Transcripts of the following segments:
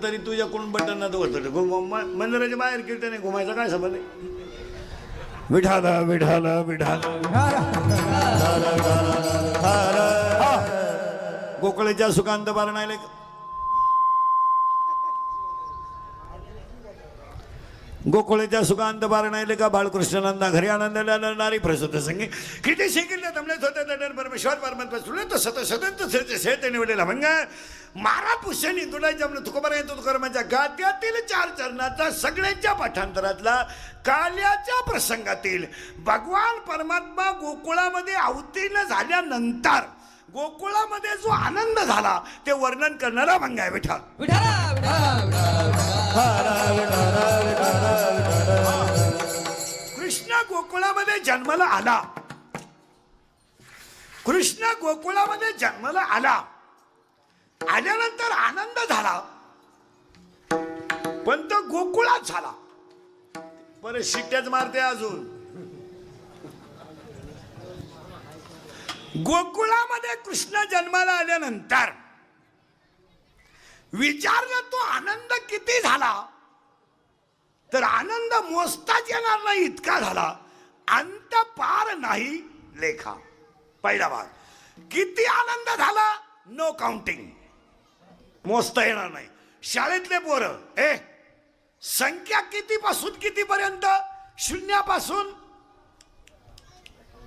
तरी तुझ्याकडून बटन होतं मंदिराच्या बाहेर कीर्तन आहे, घुमायचा काय संबंध आहे? विठाला विठाला विठाला गोकुळेच्या सुकांत बारणायले गोकुळेच्या सुकांत बारणायले का बाळकृष्णानंदा घरी आनंदाला नारी प्रसूत संगी किती शिकिले तमले होते दडर परमेश्वर परमात्मा सुले तो सत सदंत सेते निवडलेला मंग मारा पुष्यनी तुला जमलं तुकोबर येतो कर्माच्या गात्यातील 4 चरणाचा सगळ्यांच्या पाठांतरातला काल्याच्या प्रसंगातील भगवान परमात्मा गोकुळामध्ये अवतीर्ण झाल्यानंतर गोकुळामध्ये जो आनंद झाला ते वर्णन करणारा भंग आहे विठ्ठल. कृष्ण गोकुळामध्ये जन्माला आला. कृष्ण गोकुळामध्ये जन्माला आला. आल्यानंतर आनंद झाला पण तो गोकुळात झाला. बरं शिट्ट्याच मारते अजून. गोकुळामध्ये कृष्ण जन्माला आल्यानंतर विचारलं तो आनंद किती झाला तर आनंद मोजताच येणार नाही इतका झाला. अंत पार नाही लेखा. पहिला भाग किती आनंद झाला नो काउंटिंग, मोजता येणार नाही. शाळेतले पोरं संख्या किती पासून किती पर्यंत, शून्यापासून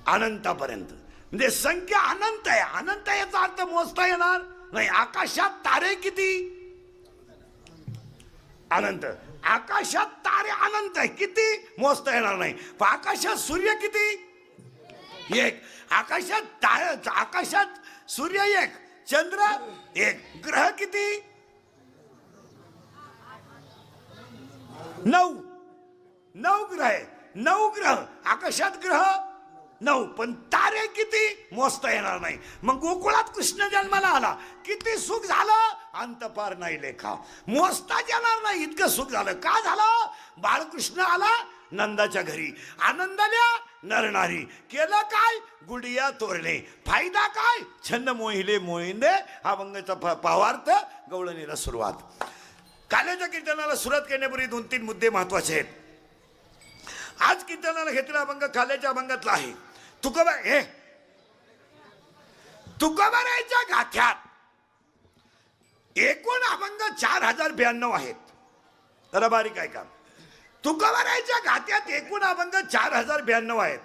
अनंतापर्यंत. म्हणजे संख्या अनंत आहे. अनंत याचा अर्थ मोजता येणार नाही. आकाशात तारे किती, अनंत. आकाशात तारे अनंत आहे, किती मोजता येणार नाही. पण आकाशात सूर्य किती, एक. आकाशात सूर्य एक, चंद्र एक. ग्रह किती, 9 ग्रह आहे. 9 ग्रह आकाशात, ग्रह 9. पण तारे किती मोजता येणार नाही. मग गोकुळात कृष्ण जन्माला आला, किती सुख झालं अंतपार नाही लेखा. मोजताच येणार नाही इतकं सुख झालं. का झालं? बाळकृष्ण आला नंदाच्या घरी. आनंदाल्या नरनारी. केलं काय? गुडिया तोरणे. फायदा काय? छंद मोहिले मोहिंदे. हा अभंगाचा भावार्थ. गवळणीला सुरुवात. काल्याच्या कीर्तनाला सुरुवात करण्यापूर्वी 2-3 मुद्दे महत्वाचे आहेत. आज कीर्तनाला घेतलेला अभंग काल्याच्या अभंगातला आहे. तुकोबारायच्या गाथ्यात एकूण अभंग 4092 आहेत. तर बारीक आहे का? तुकोबारायच्या गाथ्यात एकूण अभंग 4092 आहेत.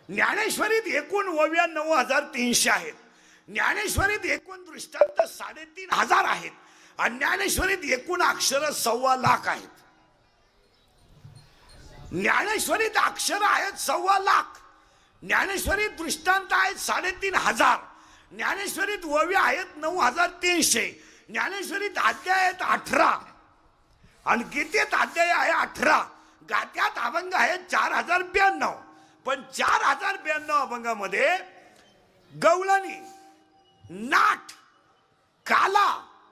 ज्ञानेश्वरीत एकूण ओव्या 9300 आहेत. ज्ञानेश्वरीत एकूण दृष्टांत 3500 आहेत. आणि ज्ञानेश्वरीत एकूण अक्षर 1.25 लाख आहेत. ज्ञानेश्वरीत अक्षर आहेत 1.25 लाख. ज्ञानेश्वरीत दृष्टांत आहेत 3500. ज्ञानेश्वरीत ओव्या आहेत 9300. ज्ञानेश्वरीत अध्याय आहेत 18 आणि गीतेत अध्याय आहे 18. गात्यात अभंग आहेत 4092. पण 4092 अभंगामध्ये गवळणी, नाट, काला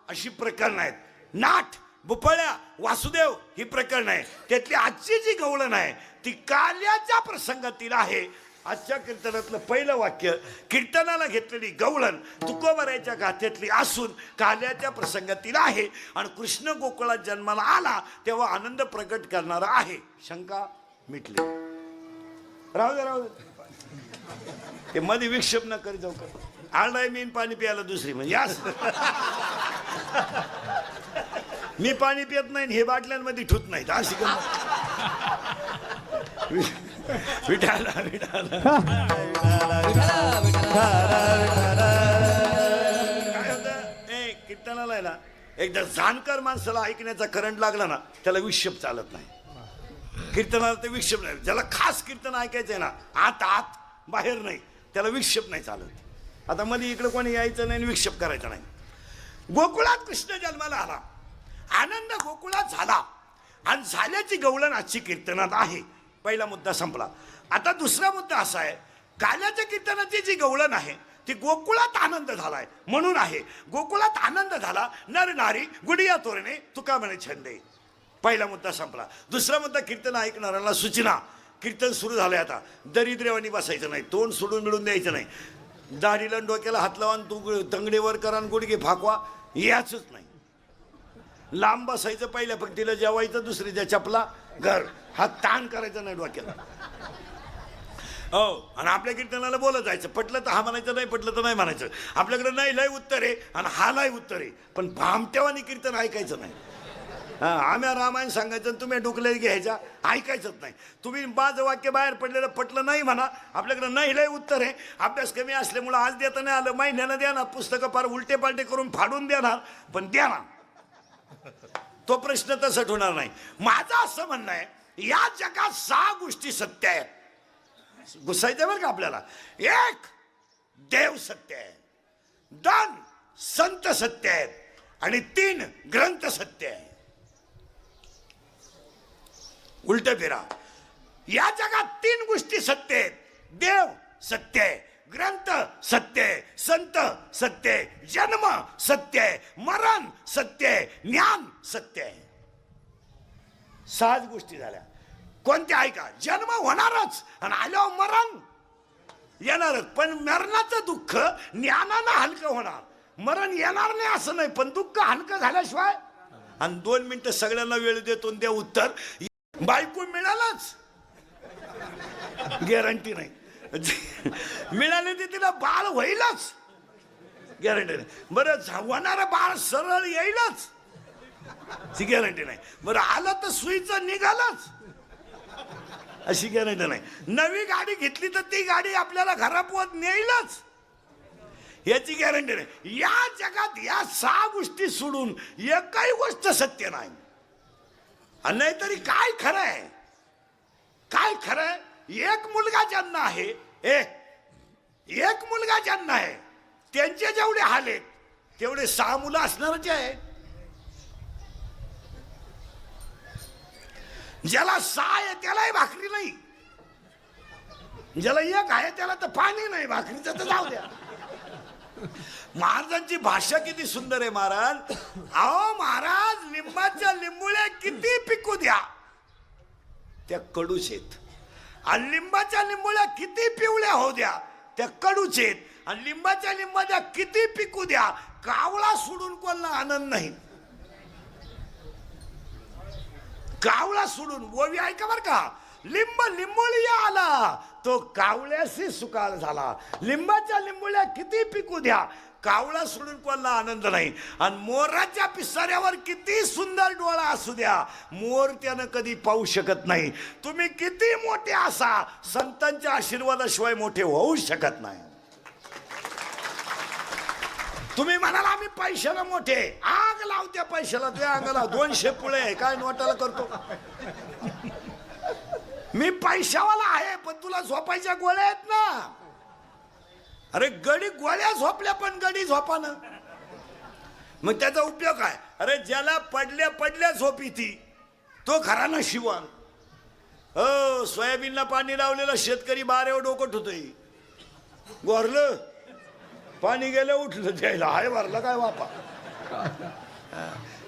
अशी प्रकरण आहेत. नाट, बुपळ्या, वासुदेव ही प्रकरण आहे. त्यातली आजची जी गवळण आहे ती काल्याच्या प्रसंगातील आहे. आजच्या कीर्तनातलं पहिलं वाक्य कीर्तनाला घेतलेली गवळण तुकोबारायच्या गाथ्यातली असून काल्याच्या प्रसंगातील आहे. आणि कृष्ण गोकुळात जन्माला आला तेव्हा आनंद प्रकट करणारा आहे. शंका मिटली. राहू दे. ते मध्ये विक्षेप न करी जाऊ का? आळलाय मी पाणी प्यायला दुसरी म्हणजे मी पाणी पित नाही, हे बाटल्यांमध्ये ठुत नाहीत. अशी विठाला विठाला काय होतं कीर्तनाला एकदा जाणकार माणसाला ऐकण्याचा करंट लागला ना त्याला विक्षेप चालत नाही. कीर्तनाला ते विक्षेप नाही. ज्याला खास कीर्तन ऐकायचंय ना, आत बाहेर नाही, त्याला विक्षेप नाही चालत. आता मध्ये इकडे कोणी यायचं नाही, विक्षेप करायचा नाही. गोकुळात कृष्ण जन्माला आला. आनंद गोकुळात झाला आणि झाल्याची गवळण आजची कीर्तनात आहे. पहिला मुद्दा संपला. आता दुसरा मुद्दा असा आहे, काल्याच्या कीर्तनाची जी गवळण आहे ती गोकुळात आनंद झालाय म्हणून आहे. गोकुळात आनंद झाला, नर नारी गुडिया तोरणे तुका म्हणे छंदे. पहिला मुद्दा संपला. दुसरा मुद्दा कीर्तन ऐकणाऱ्यांना सूचना. कीर्तन सुरू झालंय आता. दरिद्रेवानी बसायचं नाही, तोंड सोडून मिळून द्यायचं नाही. दाढीला डोक्याला हात लावा, तू तंगडीवर करा, गुडघे फाकवा, याच नाही. लांब बसायचं, पहिल्या पंक्तीला जेवायचं, दुसरीच्या चपला घर. हा ताण करायचा नाही डोक्याला. हो, आणि आपल्या कीर्तनाला बोलत जायचं. पटलं तर हा म्हणायचं, नाही पटलं तर नाही म्हणायचं. आपल्याकडे नाही लय उत्तर आहे आणि हा लय उत्तर आहे, पण भामटेवानी कीर्तन ऐकायचं नाही. आम्ही रामायण सांगायचं, तुम्ही डुकले घ्यायचा, ऐकायचंच नाही. तुम्ही माझं वाक्य बाहेर पडलेलं पटलं नाही म्हणा, आपल्याकडे नाही लय उत्तर आहे, अभ्यास कमी असल्यामुळं आज देता नाही आलं, महिन्यानं देणार, पुस्तकं फार उलटे पालटे करून फाडून देणार, पण देणार. तो प्रश्न तसं होणार नाही. माझं असं म्हणणं आहे, या जगात 6 गोष्टी सत्य आहेत. घुसायचं बरं का आपल्याला. 1 देव सत्य आहे, 2 संत सत्य आहेत, आणि 3 ग्रंथ सत्य आहे. उलट फिरा. या जगात 3 गोष्टी सत्य आहेत. देव सत्य आहे, ग्रंथ सत्य आहे, संत सत्य आहे, जन्म सत्य आहे, मरण सत्य आहे, ज्ञान सत्य आहे. 6 गोष्टी झाल्या. कोणत्या? ऐका. जन्म होणारच आणि आल्यावर मरण येणारच, पण मरणाचं दुःख ज्ञानानं हलकं होणार. मरण येणार नाही असं नाही, पण दुःख हलकं झाल्याशिवाय. आणि 2 मिनिटं सगळ्यांना वेळ देतो द्या उत्तर. बायको मिळालच, गॅरंटी नाही. मिळाले ते तिला बाळ होईलच, गॅरंटी नाही. बरं, होणारं बाळ सरळ येईलच, ती गॅरंटी नाही. बरं, आलं तर सुईचं निघालच, अशी गॅरंटी नाही. नवी गाडी घेतली तर ती गाडी आपल्याला घरापोत नेईलच, याची गॅरंटी नाही. या जगात या 6 गोष्टी सोडून एकही गोष्ट सत्य नाही. आणि नाहीतरी काय खरं आहे? काय खरं आहे? एक मुलगा ज्यांना आहे, एक मुलगा ज्यांना आहे, त्यांचे जेवढे हाल आहेत तेवढे 6 मुलं असणारच आहे. ज्याला 6 आहे त्यालाही भाकरी नाही, ज्याला 1 आहे त्याला तर पाणी नाही, भाकरीचं तर जाऊ द्या. महाराजांची भाषा किती सुंदर आहे. महाराज, अहो महाराज, लिंबाच्या लिंबुळ्या किती पिकू द्या त्या कडूच आहेत, आणि लिंबाच्या लिंबुळ्या किती पिवळ्या होऊ द्या त्या कडूच आहेत. आणि लिंबाच्या लिंबाच्या किती पिकू द्या, कावळा सोडून कोणाला आनंद नाही. कावळा सोडून. ओवी ऐका बर का. लिंब लिंबोळी आला तो कावळ्याशी सुकाळ झाला. लिंबाच्या लिंबोळ्या किती पिकू द्या, कावळा सोडून कोणाला आनंद नाही. आणि मोराच्या पिसाऱ्यावर किती सुंदर डोळा असू द्या, मोर त्यानं कधी पाहू शकत नाही. तुम्ही किती मोठे असा, संतांच्या आशीर्वादाशिवाय मोठे होऊ शकत नाही. तुम्ही म्हणाल आम्ही पैशाला मोठे, आग लावत्या पैशाला, त्या अंगाला 200 पुळे काय नोटाला करतो. मी पैशावाला आहे, पण तुला झोपायच्या गोळ्या आहेत ना. अरे गडी गोळ्या झोपल्या, पण गडी झोपानं, मग त्याचा उपयोग काय? अरे ज्याला पडल्या पडल्या झोप येते तो खरा ना शिवान. हो, सोयाबीनला पाणी लावलेला शेतकरी बारेवर डोकं ठुतोय. गोरलं पाणी गेलं उठलं द्यायला, हाय भरलं काय बापा.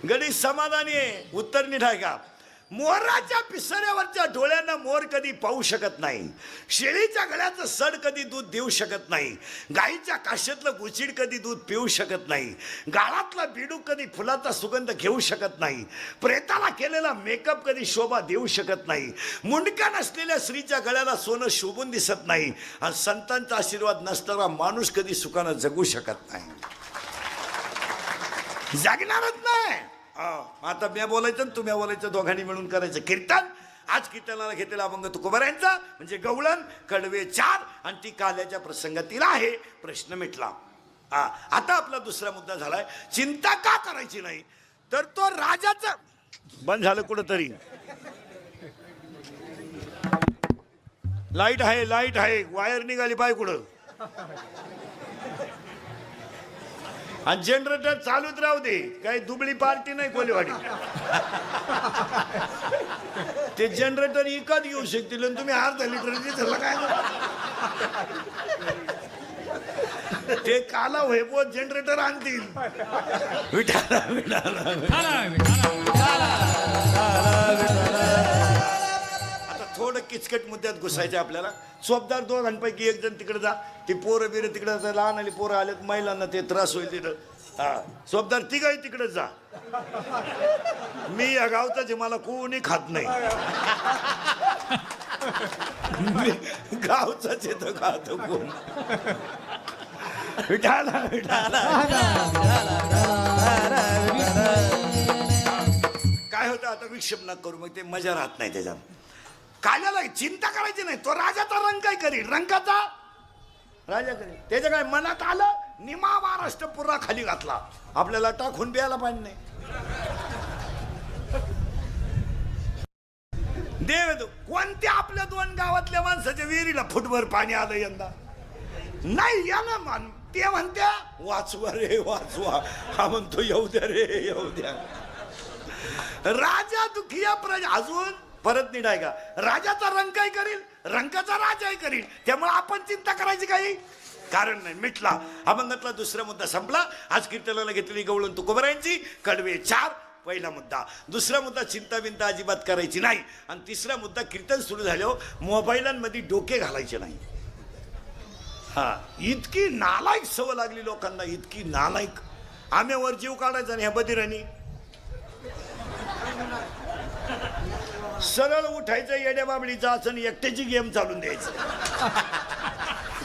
गडी समाधानी आहे. उत्तर नीट आहे का? मोराच्या पिसाऱ्यावरच्या डोळ्यांना मोर कधी पाहू शकत नाही. शेळीच्या गळ्याचं सड कधी दूध देऊ शकत नाही. गाईच्या काशेतलं गुचिड कधी दूध पिऊ शकत नाही. गाळातला बिडूक कधी फुलाचा सुगंध घेऊ शकत नाही. प्रेताला केलेला मेकअप कधी शोभा देऊ शकत नाही. मुंडका नसलेल्या स्त्रीच्या गळ्याला सोनं शोभून दिसत नाही. आणि संतांचा आशीर्वाद नसणारा माणूस कधी सुखानं जगू शकत नाही, जगणारच नाही. आता मी बोलायचं तुम्ही बोलायचं, दोघांनी मिळून करायचं कीर्तन. आज कीर्तनाला घेतलेला अभंग तुकोबारायांचा म्हणजे गवळण कडवे 4 आणि ती काल्याच्या प्रसंगातील आहे. प्रश्न मिटला. आता आपला दुसरा मुद्दा झालाय, चिंता का करायची नाही. तर तो राजाचा बंद झालं कुठंतरी. लाईट आहे, लाईट आहे, वायर निघाली पाय कुठं. आणि जनरेटर चालूच राहू दे, काही दुबळी पार्टी नाही कोलेवाडी. ते जनरेटर इकत घेऊ शकतील आणि तुम्ही अर्धा लिटरची झालं काय. ते काला व्हेपो जनरेटर आणतील. विठाला विठाला. आता थोडं किचकट मुद्द्यात घुसायचं आपल्याला. चोपदार दोघांपैकी एक जण तिकडे जा, ती पोरं बिरं तिकडे लहान आली पोरं आलेत, महिलांना ते त्रास होईल तिथं. हा सोबदार तिघही तिकडे जा. मी या गावचाच आहे, मला कोणी खात नाही. गावचाच येतो खातो कोण. विठाला विठाला. काय होतं आता विक्षेप न करू, मग ते मजा राहत नाही त्याच्यात. काल्याला चिंता करायची नाही, तो राजाचा रंग काय करील, रंगाचा राजा करील. त्याच्या काय मनात आलं, निमा महाराष्ट्र पुरा खाली घातला. आपल्याला टाकून प्यायला पाणी नाही. देव कोणत्या आपल्या 2 गावातल्या माणसाच्या विहिरीला फुटभर पाणी आलं यंदा नाही. या ना मान ते म्हणत्या वाचवा रे वाचवा, हा म्हणतो येऊ द्या रे येऊ द्या. राजा दुखिया प्रजा अजून परत नीट आहे का. राजाचा रंग काय करील, रंगाचा राजाही करील. त्यामुळे आपण चिंता करायची काही कारण नाही. मिटला अभंगातला दुसरा मुद्दा संपला. आज कीर्तनाला घेतलेली गवळण तुकोबरायांची कडवे 4 पहिला मुद्दा. दुसरा मुद्दा चिंता बिंता अजिबात करायची नाही. आणि तिसरा मुद्दा कीर्तन सुरू झाल्यावर मोबाईलांमध्ये डोके घालायचे नाही. हा इतकी नालायक सवय लागली लोकांना, इतकी नालायक. आम्यावर जीव काढायचा आणि ह्या बदिरांनी सरळ उठायचं, येड्या बाबडीचा असं एकट्याची गेम चालून द्यायचं.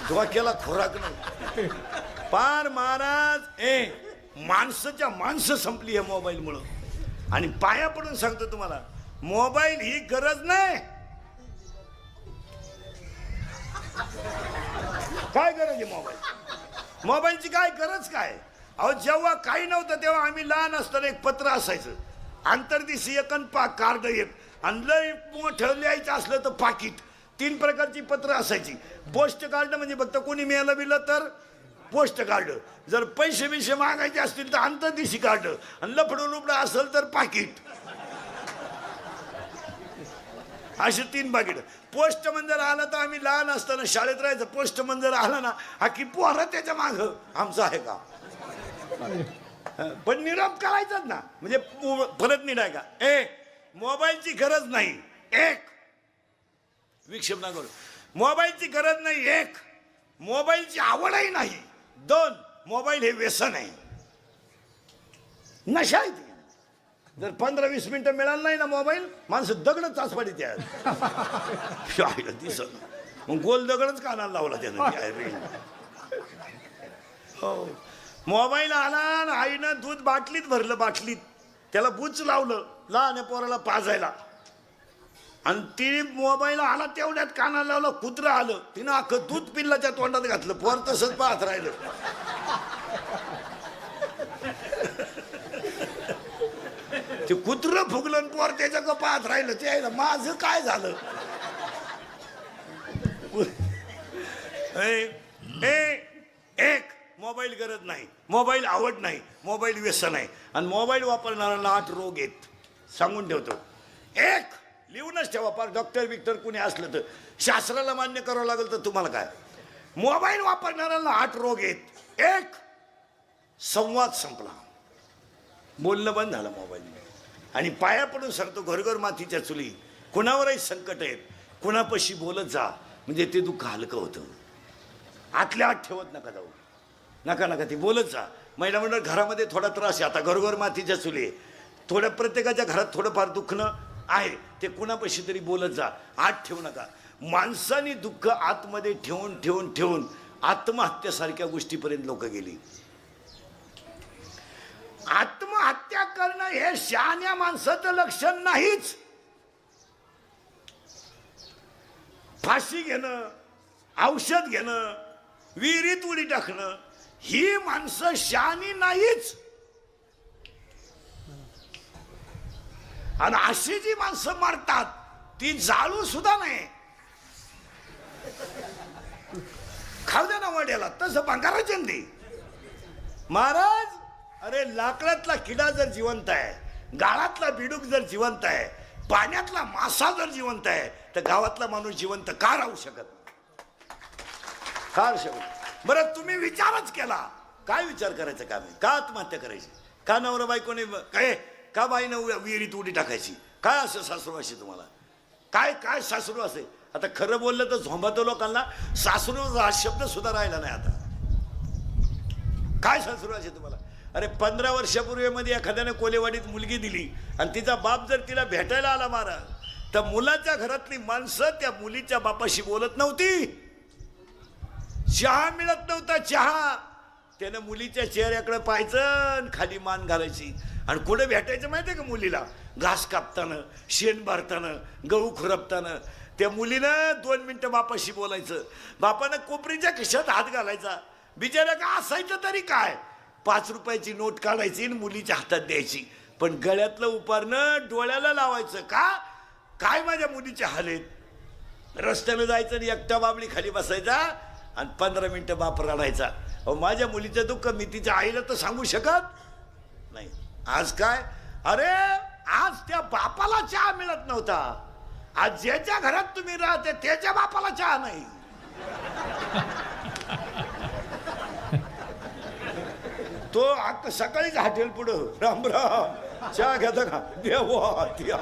डोक्याला खोराक नाही. पार महाराज माणसाच्या माणसं संपली या मोबाईल मुळे. आणि पाया पडून सांगतो तुम्हाला, मोबाईल ही गरज नाही. काय गरज आहे मोबाईल, मोबाईलची काय गरज काय. अहो जेव्हा काही नव्हतं तेव्हा आम्ही लहान असताना एक पत्र असायचं, आंतरदेशीय कार्ड एक, आणि लय मोठं लिहायचं असलं तर पाकिट. 3 प्रकारची पत्र असायची. पोस्ट कार्ड म्हणजे फक्त कोणी मिळालं बिलं तर पोस्ट कार्ड, जर पैसे बिशे मागायचे असतील तर आंतरदेशी कार्ड, आणि लफडं लुपडं असेल तर पाकिट. असे 3 पाकिट. पोस्टमन जर आला तर आम्ही लहान असताना शाळेत राहायचं, पोस्टमन जर आला ना हा की पोरं त्याच्या माग आमचं आहे का. पण निरोप करायचाच ना, म्हणजे परत निघाय का. मोबाईलची गरज नाही. 1 विक्षेप ना करू, मोबाईलची गरज नाही. 1 मोबाईलची आवडही नाही. 2 मोबाईल हे व्यसन आहे, नशा आहे ती. जर 15-20 मिनिटं मिळालं नाही ना मोबाईल, माणसं दगड चाचपाडी त्या दिसत. मग गोल दगडच कानाला लावला त्यानं. हो मोबाईल आला आणि आईनं दूध बाटलीत भरलं, बाटलीत त्याला बुच लावलं लहान पोराला पाजायला, आणि तिने मोबाईल आला तेवढ्यात कानाला लावलं, कुत्रं आलं, तिनं अख्खं दूध पिल्लाच्या तोंडात घातलं. पोर तसंच पाहत राहिलं. ते कुत्रं फुगलं, पोर त्याच्या का पाहत राहिलं. ते माझं काय झालं. एक मोबाईल गरज नाही, मोबाईल आवड नाही, मोबाईल व्यसन आहे. आणि मोबाईल वापरणाऱ्याला 8 रोग आहेत, सांगून ठेवतो. 1 लिहूनच ठेवा, पार डॉक्टर बिक्टर कुणी असलं तर शास्त्राला मान्य करावं लागेल तर तुम्हाला काय. मोबाईल वापरणाऱ्याला 8 रोग आहेत. 1 संवाद संपला, बोलणं बंद झालं मोबाईल. आणि पाया पडून सांगतो, घरघर मातीच्या चुली. कुणावरही संकट आहेत, कुणापाशी बोलत जा, म्हणजे ते दुःख हलकं होतं. आतल्या आत ठेवत नका जाऊ, नका नका ती बोलत जा. महिला मंडळ घरामध्ये थोडा त्रास आहे, आता घरोघर मातीच्या चुली. थोड्या प्रत्येकाच्या घरात थोडंफार दुखणं आहे, ते कुणापाशी तरी बोलत जा. आत ठेवू नका. माणसाने दुःख आतमध्ये ठेवून ठेवून ठेवून आत्महत्यासारख्या गोष्टीपर्यंत लोक गेली. आत्महत्या करणं हे शहाण्या माणसाचं लक्षण नाहीच. फाशी घेणं, औषध घेणं, विहिरीत उडी टाकणं, ही माणसं शहाणी नाहीच. आणि अशी जी माणसं मरतात ती जाळू सुद्धा नाही. खाऊ द्या ना वड्याला, तसं बंगाराचे ते महाराज. अरे लाकडातला किडा जर जिवंत आहे, गाळातला बिडूक जर जिवंत आहे, पाण्यातला मासा जर जिवंत आहे, तर गावातला माणूस जिवंत का राहू शकत. का शकत. बरं तुम्ही विचारच केला, काय विचार करायचं काम आहे. का आत्महत्या करायची, का नवरा बायकोने काय, का बाईनं विहिरीत उडी टाकायची, काय असं सासरू असे तुम्हाला, काय काय सासरू असे. आता खरं बोललं तर झोंबातो लोकांना सासरू हा शब्द सुद्धा राहिला नाही आता. काय सासरू असे तुम्हाला. अरे 15 वर्षापूर्वीमध्ये एखाद्याने कोलेवाडीत मुलगी दिली आणि तिचा बाप जर तिला भेटायला आला महाराज, तर मुलाच्या घरातली माणसं त्या मुलीच्या बापाशी बोलत नव्हती. चहा मिळत नव्हता चहा. त्यानं मुलीच्या चेहऱ्याकडे पाहायचं, खाली मान घालायची. आणि कुठे भेटायचं माहितीये का मुलीला? घास कापताना, शेण भरताना, गहू खुरपताना. त्या मुलीनं 2 मिनिटं बापाशी बोलायचं. बापानं कोपरीच्या खिशात हात घालायचा. बिचारा का असायचं तरी काय, 5 रुपयाची नोट काढायची आणि मुलीच्या हातात द्यायची. पण गळ्यातलं उपारणं डोळ्याला लावायचं. का काय माझ्या मुलीचे हाल आहेत. रस्त्यानं जायचं आणि एकटा बाबळी खाली बसायचा आणि 15 मिनिटं बाप रडायचा. अहो माझ्या मुलीचं दुःख मी तिच्या आईला तर सांगू शकत नाही. आज काय, अरे आज त्या बापाला चहा मिळत नव्हता. आज ज्याच्या घरात तुम्ही राहते त्याच्या बापाला चहा नाही. तो सकाळीच हॉटेल पुढं राम राम चहा घेता का, देवा द्या.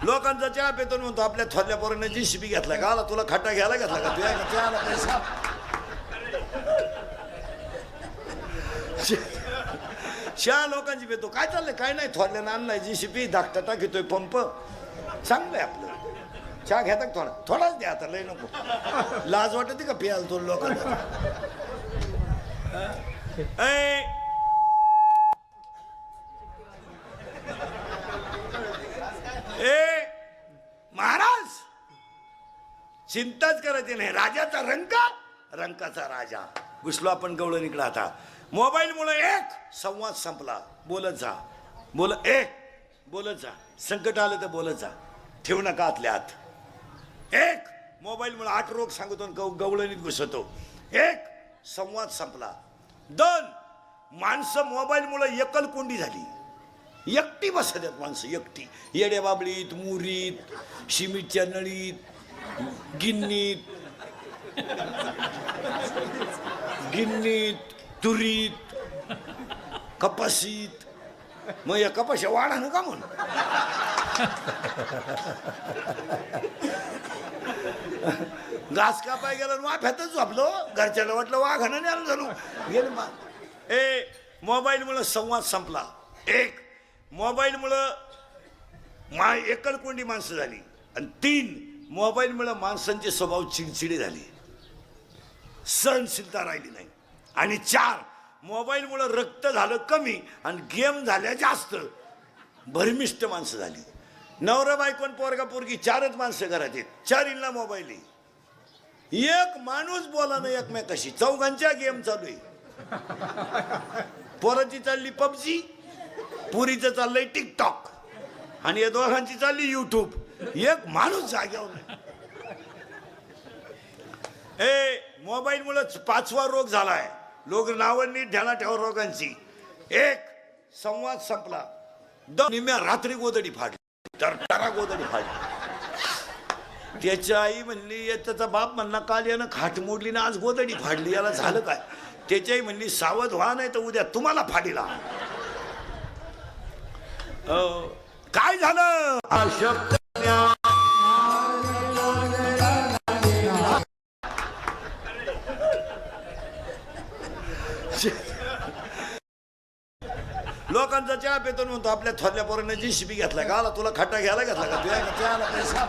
लोकांचा चहा पेतो म्हणतो आपल्या थोरल्या पोरांना JCB घेतला का, आला तुला खट्टा घ्यायला घेतला का, तुझ्या चहाला पैसा. चहा लोकांची पेतो. काय चाललंय, काय नाही, थोरल्यानं आणलाय JCB, धाकटा टाकीतोय पंप. चांगलंय आपलं. चहा घेता का थोडा, थोडाच द्या आता, लय नको. लाज वाटते का प्याल तो लोकांना. महाराज चिंताच करायची नाही. राजाचा रंक, रंकाचा राजा. घुसलो आपण गवळण निघला. आता मोबाईल मुळे एक संवाद संपला. बोलत जा, बोलत जा. संकट आलं तर बोलत जा, ठेवू नका आतल्या आत. एक मोबाईल मुळे 8 रोग सांगतो, गवळणीत घुसतो. एक संवाद संपला. 2 माणसं मोबाईल मुळे एकलकोंडी झाली. एकटी बसतात माणसं, एकटी. येड्या बाबळीत, मुरीत, शिमिटच्या नळीत, गिन्नीत, तुरीत, कपाशीत. मग या कपाशा वाढा ना का म्हणून. घास कापाय गेला वाफ्यातच झोपलो. घरच्याला वाटलं वाघानं आलं झालो गेलं. मोबाईलमुळं संवाद संपला. एक मोबाईलमुळं एकलकोंडी माणसं झाली. आणि 3 मोबाईलमुळं माणसांचे स्वभाव चिडचिडे झाले, सहनशीलता राहिली नाही. आणि 4 मोबाईलमुळं रक्त झालं कमी आणि गेम झाल्या जास्त. भरमिष्ट माणसं झाली. नवरा बायकोन पोरगा पोरगी 4च माणसं घरात आहेत. 4 मोबाईल आहे. एक माणूस बोला ना एकमेकाशी. 4घांच्या गेम चालू आहे. पोराची चालली PUBG, पुरीचं चाललंय TikTok आणि या दोघांची चालली YouTube. एक माणूस जाग्यावर नाही. मोबाईलमुळे 5वा रोग झालाय. लोक नावं नीट ध्यानात ठेवा रोगांची. एक संवाद संपला. 2 निम्या रात्री गोदडी फाडली, तर गोदडी फाडली. त्याची आई म्हणली, त्याचा बाप म्हणला काल यानं खाट मोडली ना आज गोदडी फाडली, याला झालं काय. त्याची आई म्हणली सावध व्हा नाही तर उद्या तुम्हाला फाडीला. काय झालं. लोकांचा चहा पेतो म्हणतो आपल्या थोरल्या पोरांना JCB घेतला का, आला तुला खट्टा घ्यायला घेतला का, तुझ्या चहाला पैसा.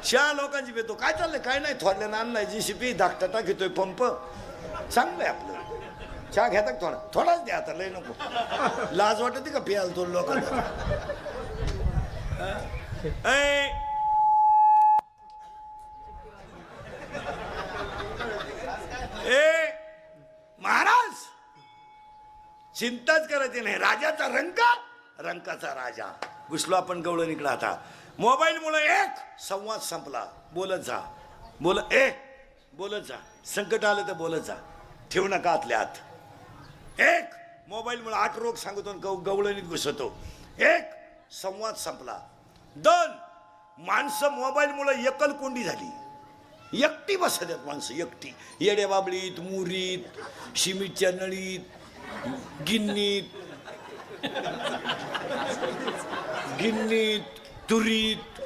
चहा लोकांची पेतो. काय चाललंय, काय नाही, थोरल्यानं आणलाय JCB, धाकटा टाकीतोय पंप. चांगलंय आपलं. चहा घेता का थोडाच द्या आता, लय नको. लाज वाटते का प्याल तो लोकांना. महाराज चिंताच करायची नाही. राजाचा रंक, रंकाचा राजा. घुसलो आपण गवळण निघला. आता मोबाईल मुळे एक संवाद संपला. बोलत जा, बोलत जा. संकट आलं तर बोलत जा, ठेवू नका आतल्या आत. एक मोबाईल मुळे 8 रोग सांगतो, गवळणीत घुसतो. एक संवाद संपला. 2 माणसं मोबाईल मुळे एकलकोंडी झाली. एकटी बसतात माणसं, एकटी. येड्या बाबळीत, मुरीत, शिमिटच्या नळीत, गिन्नीत, तुरीत,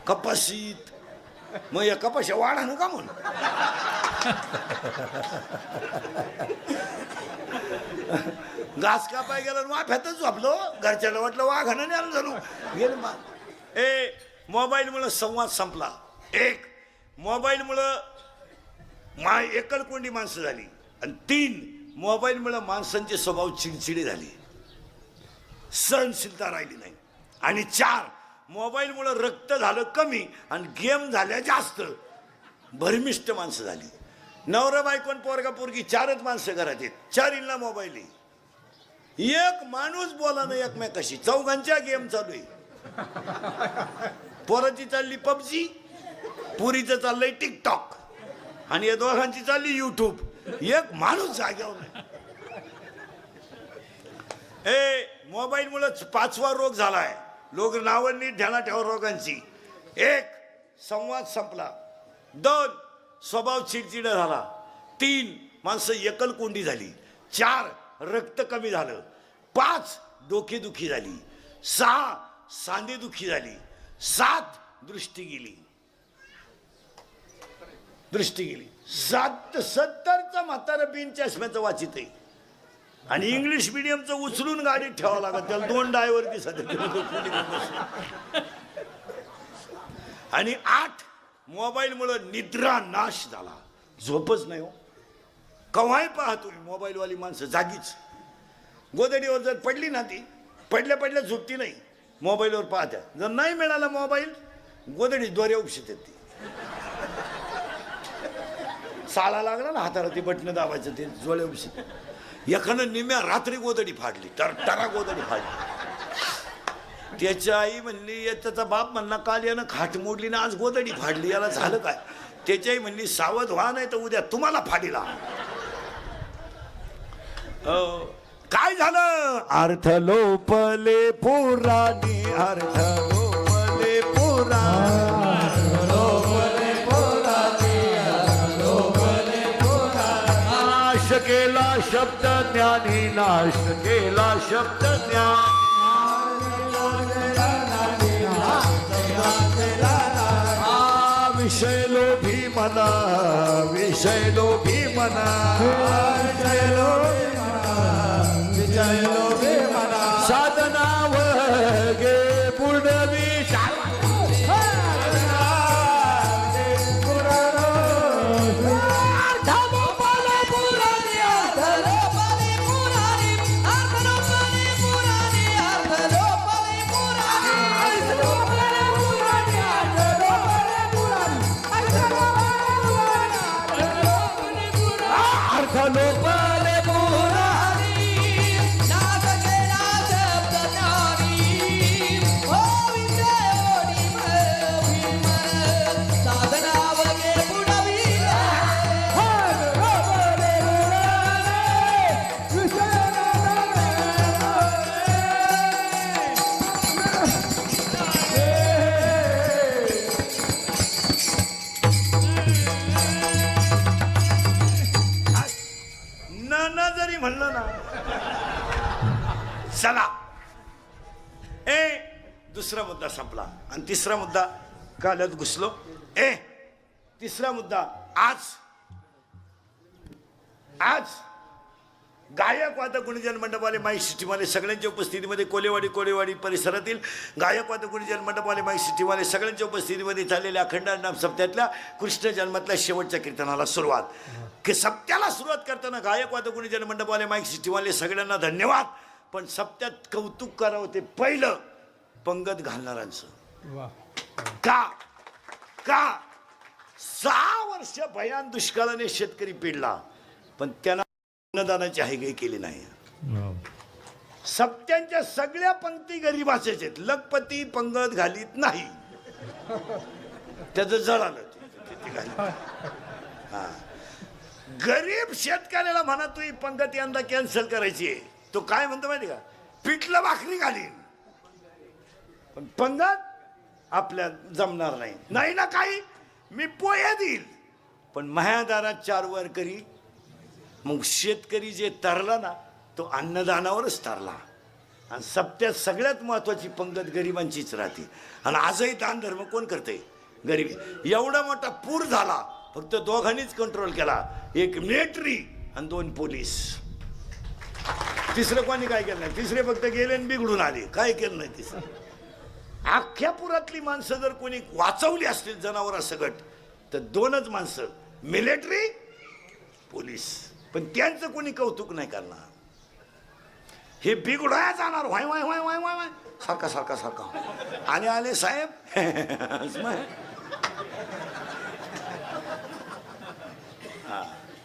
कपाशीत. मग एका पैशा वाढा ना का म्हणून. घास कापाय गेलं वाफ्यातच झोपलो. घरच्याला वाटलं वाघानं नाही आलं जणू गेलं मा. मोबाईलमुळं संवाद संपला. एक, मोबाईलमुळं एकलकोंडी माणसं झाली. आणि 3, मोबाईलमुळं माणसांचे स्वभाव चिडचिडी झाली, सहनशीलता राहिली नाही. आणि 4, मोबाईलमुळं रक्त झालं कमी आणि गेम झाल्या जास्त. भरमिष्ट माणसं झाली. नवरा बायकोन पोरगा पोरगी 4च माणसं घरात आहेत. 4 मोबाईल आहे. एक माणूस बोला ना एकमेकाशी. 4घांच्या गेम चालू आहे. पोराची चालली पबजी, पुरीचं चाललंय टिकटॉक आणि या दोघांची चालली युट्यूब. एक माणूस जाग्यावर नाही. मोबाईलमुळे 5वा रोग झालाय. लोक नावं नीट ध्यानात ठेवा रोगांची. 1, संवाद संपला. 2, स्वभाव चिडचिडा झाला. 3, माणसं एकलकोंडी झाली. 4, रक्त कमी झालं. 5, डोकेदुखी झाली. 6, सांधेदुखी झाली. 7, दृष्टी गेली. 70चा म्हातारा बिन चष्म्याचं वाचित आहे. आणि इंग्लिश मिडियमचं उचलून गाडीत ठेवावं लागत. त्याला 2 ड्रायव्हर दिसत. आणि 8, मोबाईलमुळे निद्रा नाश झाला. झोपच नाही हो. कव्हाही पहा तुम्ही मोबाईलवाली माणसं जागीच. गोदडीवर जर पडली ना ती पडल्या झोपती नाही. मोबाईलवर पाहत्या. जर नाही मिळाला मोबाईल, गोदडी दोऱ्या उपशीत ती. साला लागला ना हाताला ते बटणं दाबायचं ते जोळे उपशीत. एखादं निम्या रात्री गोदडी फाडली. टरा गोदडी फाडली. त्याच्या आई म्हणली, त्याचा बाप म्हणला काल यानं खाट मोडली ना आज गोदडी फाडली. याला झालं काय? त्याची आई म्हणली सावध व्हा नाही तर उद्या तुम्हाला फाडीला. काय झालं? अर्थ लोपले पुराणी. अर्थ लोपले पुराणी. नाश केला शब्द ज्ञानी. नाश केला शब्द ज्ञानी. विषय लोभी मना. विषय लोभी मना. साधना वगे पुढवी. म्हणलं ना. चला दुसरा मुद्दा संपला. आणि तिसरा मुद्दा कालच घुसलो. तिसरा मुद्दा आज गायक वादक गुणीजन मंडपवाले माईक सिस्टीमवाले सगळ्यांच्या उपस्थितीमध्ये कोलेवाडी परिसरातील गायक वादक गुणीजन मंडपवाले माईक सिस्टीमवाले सगळ्यांच्या उपस्थितीमध्ये झालेल्या अखंड नाम सप्त्यातल्या कृष्ण जन्मातल्या शेवटच्या कीर्तनाला सुरुवात. की सप्त्याला सुरुवात करताना गायक वादक गुणीजन मंडपवाले माईक सिस्टीमवाले सगळ्यांना धन्यवाद. पण सप्त्यात कौतुक करावं ते पहिलं पंगत घालणाऱ्यांचं. का 6 वर्ष भयान दुष्काळाने शेतकरी पिडला पण त्यांना अन्नदानाची हायगाई केली नाही. सप्त्यांच्या सगळ्या पंक्ती गरीबाचेच आहेत. लखपती पंगत घालीत नाही. त्याचं जळालं. हा गरीब शेतकऱ्याला म्हणा तू ही पंगत यंदा कॅन्सल करायची आहे. तो काय म्हणतो माहिती का? पिठलं भाकरी घालीन पण पंगत आपल्या जमणार नाही. नाही ना काही मी पोहे देईल पण महादारात 4 वर करी. मग शेतकरी जे तरला ना तो अन्नदानावरच तरला. आणि सप्त्यात सगळ्यात महत्वाची पंगत गरिबांचीच राहते. आणि आजही दान धर्म कोण करते? गरिबी एवढा मोठा पूर झाला, फक्त दोघांनीच कंट्रोल केला, एक मिलिटरी आणि 2 पोलीस. तिसरं कोणी काय केलं नाही. तिसरे फक्त गेले आणि बिघडून आले, काय केलं नाही तिसरं. अख्ख्या पुरातली माणसं जर कोणी वाचवली असतील जनावरांसकट तर 2च माणसं, मिलिटरी पोलीस. पण त्यांचं कोणी कौतुक नाही करणार. हे बिघडाया जाणार Y Y Y Y Y Y सारखा सारखा सारखा आणि आले साहेब.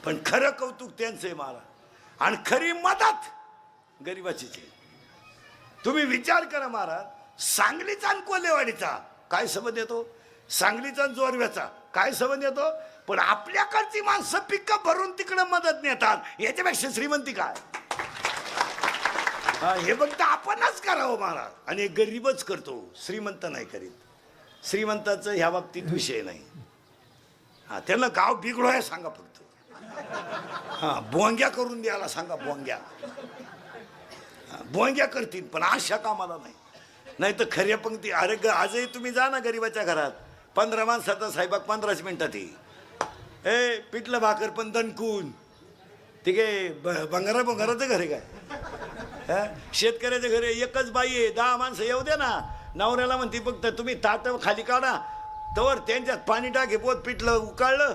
पण खरं कौतुक त्यांचं आहे मला, आणि खरी मदत गरिबाची. तुम्ही विचार करा महाराज, सांगलीचा आणि कोल्हेवाडीचा काय संबंध येतो, सांगलीचा आणि जोरव्याचा काय संबंध येतो, पण आपल्याकडची माणसं पिकं भरून तिकडे मदत नेतात. याच्यापेक्षा श्रीमंती काय. हे फक्त आपणच करावं महाराज, आणि एक गरीबच करतो, श्रीमंत नाही करीत. श्रीमंताचं ह्या बाबतीत विषय नाही. त्यांना गाव बिघडोय सांगा फक्त. बोंग्या करून द्यायला सांगा, बोंग्या बोंग्या करतील, पण अशा कामाला नाही. नाही तर खऱ्या पंक्ती. अरे आजही तुम्ही जा ना गरीबाच्या घरात, 15 माणसाचा स्वयंपाक 15 मिनिटात हे पिठलं भाकर पण दणकून. ठीक आहे, भंगाराचं घर आहे काय. शेतकऱ्याच्या घरी एकच बाई आहे, 10 माणसं येऊ दे ना. नवऱ्याला म्हणते फक्त तुम्ही ताट खाली काढा, तवर त्यांच्यात पाणी टाके, पोत पिठलं उकाळलं.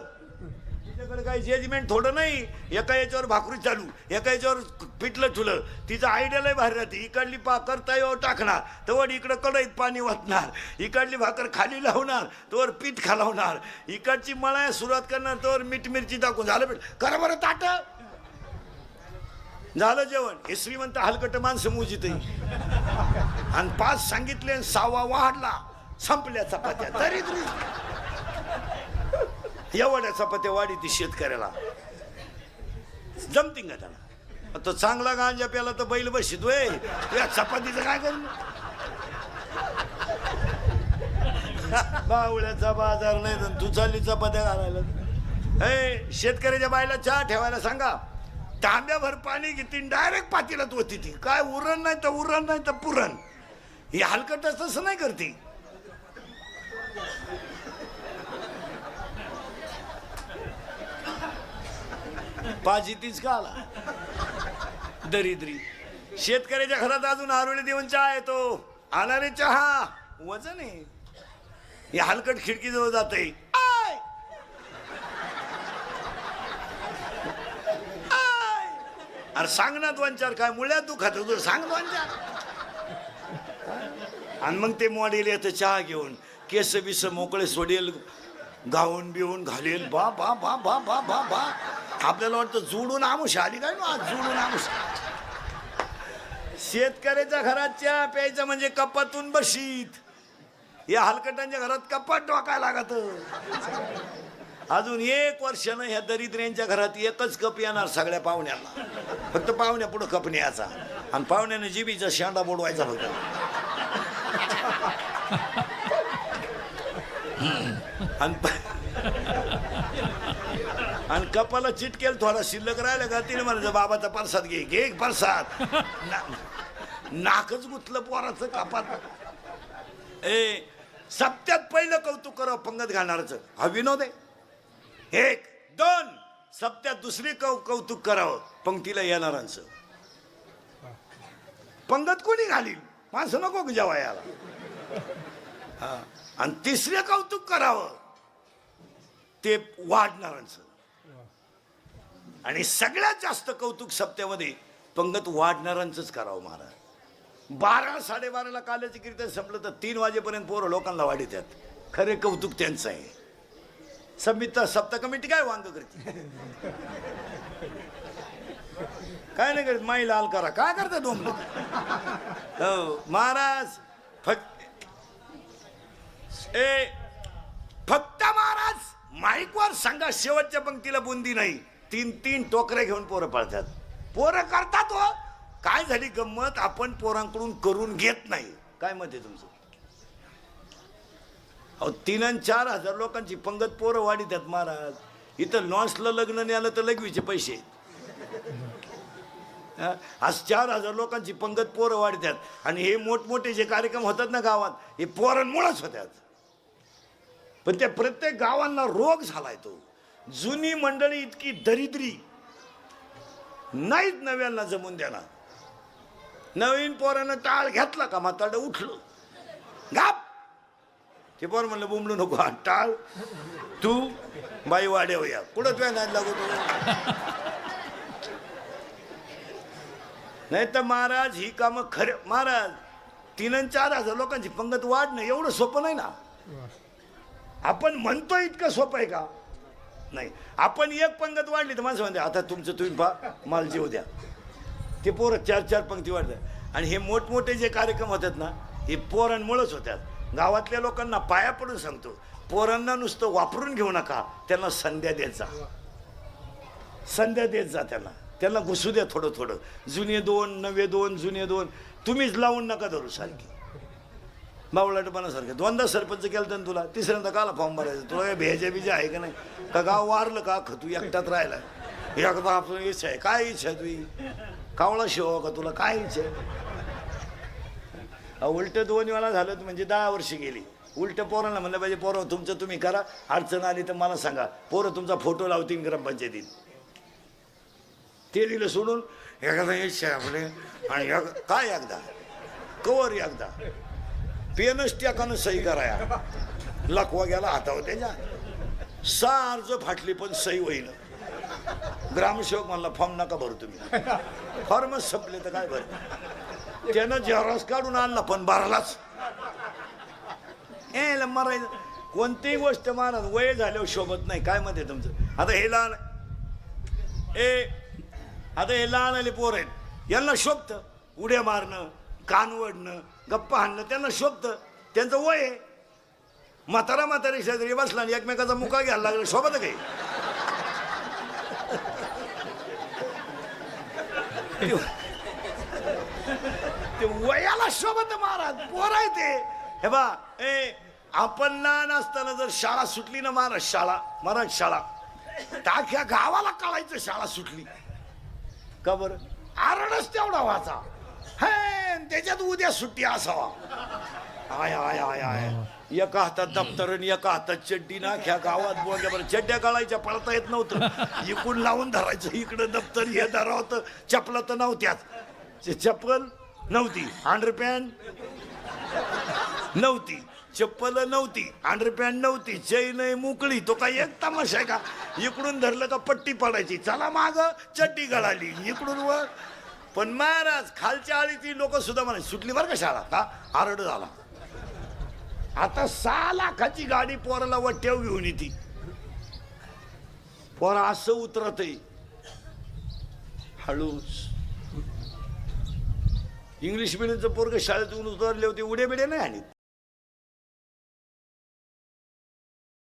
तिच्याकडे काही जजमेंट थोडं नाही. एका याच्यावर भाकरी चालू, एका याच्यावर पिठलं ठुलं. तिचं आयडिया लय भारी राहते. इकडली करता येऊ टाकणार, तवर इकडं कढईत पाणी वाचणार. इकडली भाकर खाली लावणार, तवर पीठ खालावणार. इकडची मळाया सुरुवात करणार, तवर मीठ मिरची टाकून झालं पीठ. करा बरं ताट, झालं जेवण. हे श्रीमंत हलकट माणसं मोजित. आणि 5 सांगितले, 6वा वाढला, संपल्या चपात्या. तरी एवढ्या चपात्या वाढी ती शेतकऱ्याला जमती का त्याला. तो चांगला गांजा प्याला तर बैल बशीत वय, या चपातीचं काय करू. बावळ्याचा बाजार नाही तर तू चालली चपात्या घालायला. शेतकऱ्याच्या बायला चहा ठेवायला सांगा, तांब्याभर पाणी घेते, डायरेक्ट पातेल्यात होती ती. काय उरण नाही तर पुरण. ही हलकटच तसं नाही करते. पाजी तीच का आला दरिद्री. शेतकऱ्याच्या घरात अजून आरोळी देऊन चहा येतो. आला रे चहा, वजन आहे. हे हलकट खिडकीजवळ जाते. अरे सांग ना 2-4 काय मुळ्यात दुखात होतो, सांग 2-4. आणि मग ते मॉडेल येतं चहा घेऊन, केस बिस मोकळे सोडेल, गाऊन बिवून घालेल. बा बा बा बा बा बा बा. आपल्याला वाटतं जोडून आमुष आली काय ना, जोडून आमुष. शेतकऱ्याच्या घरात चहा प्यायचं म्हणजे कपातून बशीत. या हलकटांच्या घरात कपाट डोकायला लागत. अजून 1 वर्षानं ह्या दरिद्र्यांच्या घरात एकच कप येणार सगळ्या पाहुण्यांना. फक्त पाहुण्या पुढं कप न्यायचा, आणि पाहुण्याने जिबीचा शेंडा बोडवायचा फक्त. आणि कपाला चिटकेल थोडा शिल्लक राहिला का तिने म्हणायचं बाबाचा प्रसाद घे, घे प्रसाद. नाकच गुतलं पोराचं कपात. सप्त्यात पहिलं कौतुक करावं पंगत घालणारच, हा विनोद आहे. 1, 2 सप्त्यात दुसरी कौतुक करावं पंक्तीला येणारांचं. पंगत कोणी घालील, माणसं नको जेव्हा याला. आणि तिसरे कौतुक करावं ते वाढणारांचं. आणि सगळ्यात जास्त कौतुक सप्त्यामध्ये पंगत वाढणारांचंच करावं महाराज. 12, 12:30ला काल्याचं कीर्तन संपलं तर 3 वाजेपर्यंत पोरं लोकांना वाढीतात. खरे कौतुक त्यांचं आहे. सप्ताह कमिटी काय वांग करते, काय नाही करत. माई लाल करा काय करता दोन. हो महाराज, फक्त महाराज माईकवर सांगा शेवटच्या पंक्तीला बुंदी नाही. 3 टोकऱ्या घेऊन पोरं पळतात. पोरं करतात हो. काय झाली गंमत, आपण पोरांकडून करून घेत नाही. काय मत आहे तुमचं. 3 आणि 4 हजार लोकांची पंगत पोरं वाढीतात महाराज. इथं लॉन्सला लग्न नाही आलं तर लघवीचे पैसे. आज 4,000 लोकांची पंगत पोरं वाढतात. आणि हे मोठमोठे जे कार्यक्रम होतात ना गावात, हे पोरांमुळेच होतात. पण त्या प्रत्येक गावांना रोग झालाय तो. जुनी मंडळी इतकी दरिद्री नाहीत नव्यांना जमून देणार. नवीन पोरानं टाळ घेतला का म्हातारं उठलं गाप. ते पोर म्हणलं बुमडू नको, हा टाळ तू बाई वाड्यावर या. कुठं तुझ्या नाही लागतो. नाही तर महाराज ही कामं खरे. महाराज 3,000-4,000 लोकांची पंगत वाढणं एवढं सोपं नाही ना. आपण म्हणतो इतकं सोपं आहे का? नाही. आपण एक पंगत वाढली तर माणसं म्हणते आता तुमचं तुम्ही पहा मला जेव द्या. ते पोरं 4-4 पंक्ती वाढतात. आणि हे मोठमोठे जे कार्यक्रम होतात ना हे पोरांमुळेच होतात. गावातल्या लोकांना पाया पडून सांगतो, पोरांना नुसतं वापरून घेऊ नका, त्यांना संध्या देत जा. संध्या देत जा त्यांना घुसू द्या थोडं थोडं. जुने 2 नवे 2 जुने 2 तुम्हीच लावून नका धरू सारखी बावळाटपणासारखं. 2दा सरपंच केलं तर तुला, तिसऱ्यांदा काला फॉर्म भरायचं. तुला काय भेजा बिजा आहे का नाही? का गाव वारलं का तू एकटात राहिला? एकदा आपलं इच्छा आहे. काय इच्छा आहे तुझी? कावळा शिवा का तुला? काय इच्छा आहे? उलट 2 वेळा झालं म्हणजे 10 वर्ष गेली. उलट पोरांना म्हणलं पाहिजे पोरं तुमचं तुम्ही करा, अडचण आली तर मला सांगा. पोरं तुमचा फोटो लावतील ग्रामपंचायतीत. ते दिलं सोडून एखादा इच्छा आहे आपले. आणि काय एकदा कवर एकदा पेनच टाकानं सही कराया. लकवा गेला हातावर त्याच्या. 6 अर्ज फाटली पण सही होईन. ग्रामसेवक म्हणला फॉर्म नका भरू तुम्ही. फॉर्मच संपले तर काय भर. त्यानं झेरॉक्स काढून आणला पण भरलाच. मरायचं कोणतीही गोष्ट महाराज वय झाल्यावर शोभत नाही. काय मध्ये तुमचं? आता हे लहान आता हे लहान आले पोर आहेत, यांना शोभतं उड्या मारणं, कान वडणं, गप्पा हाणणं. त्यांना शोभतं, त्यांचं वय आहे. म्हातारी शेजारी बसला आणि एकमेकाचा मुका घ्यायला लागला, शोभत काही? ते वयाला शोभत महाराज. पोर आहे ते. हे बा आपण लहान असताना जर शाळा सुटली ना महाराज, मराठी शाळा अख्ख्या गावाला कळायचं शाळा सुटली का बरं. आरडच तेवढा व्हायचा. हे त्याच्यात उद्या सुट्टी असावा. आय आय आय आय एका हातात दप्तर आणि एका हातात चड्डी ना. अख्ख्या गावात बोलल्या बरं चड्ड्या काढायच्या, पळता येत नव्हतं. इकडून लावून धरायचं, इकडं दप्तर हे धरा होतं. चपला तर नव्हत्याच. चप्पल नव्हती, अंडरपॅन्ट नव्हती, चप्पल नव्हती, अंडरपॅन्ट नव्हती, चैन मोकळी. तो काय एक तमाशा आहे का? इकडून धरलं का पट्टी पडायची, चला माग चड्डी गळाली, इकडून वर. पण महाराज खालच्या आळीची लोक सुद्धा म्हणायची सुटली बरं का शाळा. का आरड झाला. आता 6 लाखाची गाडी पोराला वट्याव घेऊन येते. पोरा असं उतरत हळूच. इंग्लिश मिडियमचं पोरग शाळेतून उतरले होते, उड्या बिड्या नाही आणि